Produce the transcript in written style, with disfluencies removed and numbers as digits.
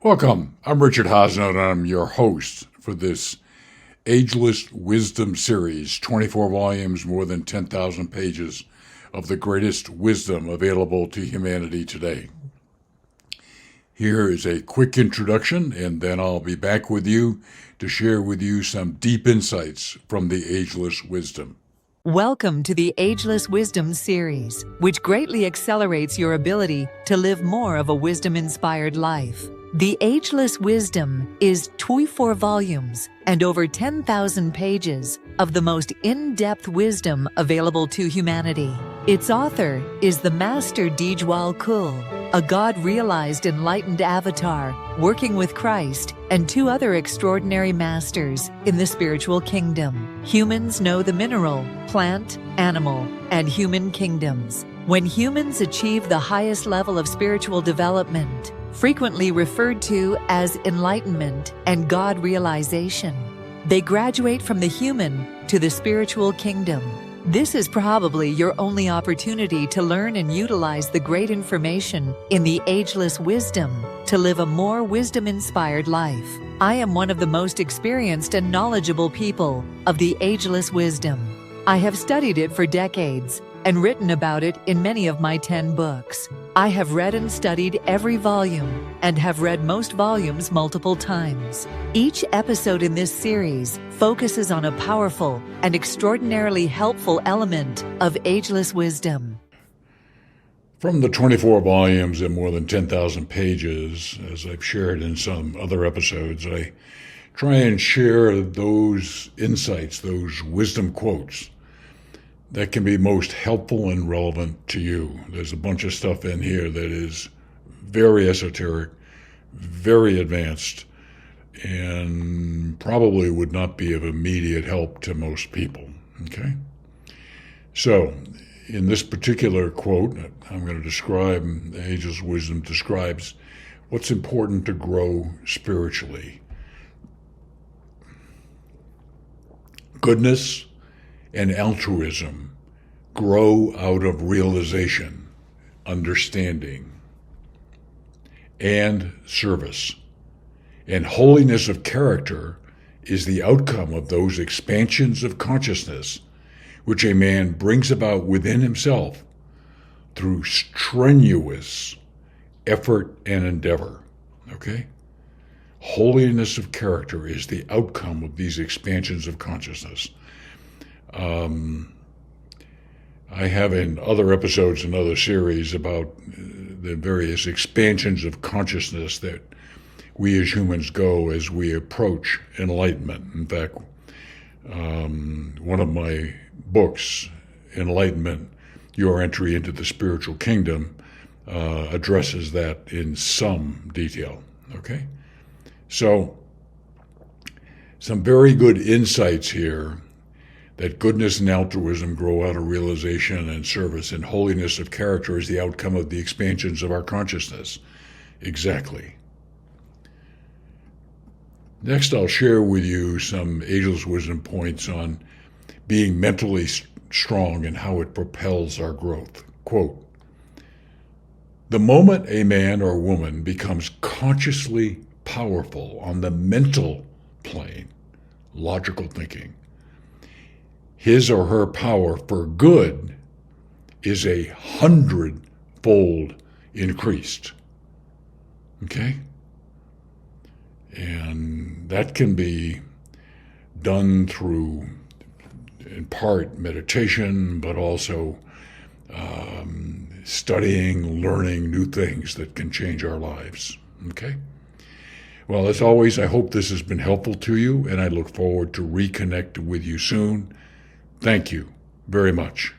Welcome. I'm Richard Hosnett, and I'm your host for this Ageless Wisdom series, 24 volumes, more than 10,000 pages of the greatest wisdom available to humanity today. Here is a quick introduction, and then I'll be back with you to share with you some deep insights from the Ageless Wisdom. Welcome to the Ageless Wisdom series, which greatly accelerates your ability to live more of a wisdom-inspired life. The Ageless Wisdom is 24 volumes and over 10,000 pages of the most in-depth wisdom available to humanity. Its author is the Master Dijwal Kul, a God-realized enlightened avatar working with Christ and two other extraordinary masters in the spiritual kingdom. Humans know the mineral, plant, animal, and human kingdoms. When humans achieve the highest level of spiritual development, frequently referred to as enlightenment and God realization, they graduate from the human to the spiritual kingdom. This is probably your only opportunity to learn and utilize the great information in the Ageless Wisdom to live a more wisdom-inspired life. I am one of the most experienced and knowledgeable people of the Ageless Wisdom. I have studied it for decades and written about it in many of my 10 books. I have read and studied every volume and have read most volumes multiple times. Each episode in this series focuses on a powerful and extraordinarily helpful element of Ageless Wisdom. From the 24 volumes and more than 10,000 pages, as I've shared in some other episodes, I try and share those insights, those wisdom quotes that can be most helpful and relevant to you. There's a bunch of stuff in here that is very esoteric, very advanced, and probably would not be of immediate help to most people, okay? So, in this particular quote, I'm going to describe, the Ageless Wisdom describes what's important to grow spiritually. Goodness and altruism grow out of realization, understanding, and service. And holiness of character is the outcome of those expansions of consciousness which a man brings about within himself through strenuous effort and endeavor. Okay? Holiness of character is the outcome of these expansions of consciousness. I have in other episodes and other series about the various expansions of consciousness that we as humans go as we approach enlightenment. In fact, one of my books, Enlightenment, Your Entry into the Spiritual Kingdom, addresses that in some detail. Okay? So, some very good insights here that goodness and altruism grow out of realization and service, and holiness of character is the outcome of the expansions of our consciousness. Exactly. Next, I'll share with you some Ageless Wisdom points on being mentally strong and how it propels our growth. Quote, "The moment a man or woman becomes consciously powerful on the mental plane, logical thinking, his or her power for good is 100-fold increased." Okay? And that can be done through, in part, meditation, but also studying, learning new things that can change our lives. Okay? Well, as always, I hope this has been helpful to you, and I look forward to reconnect with you soon. Thank you very much.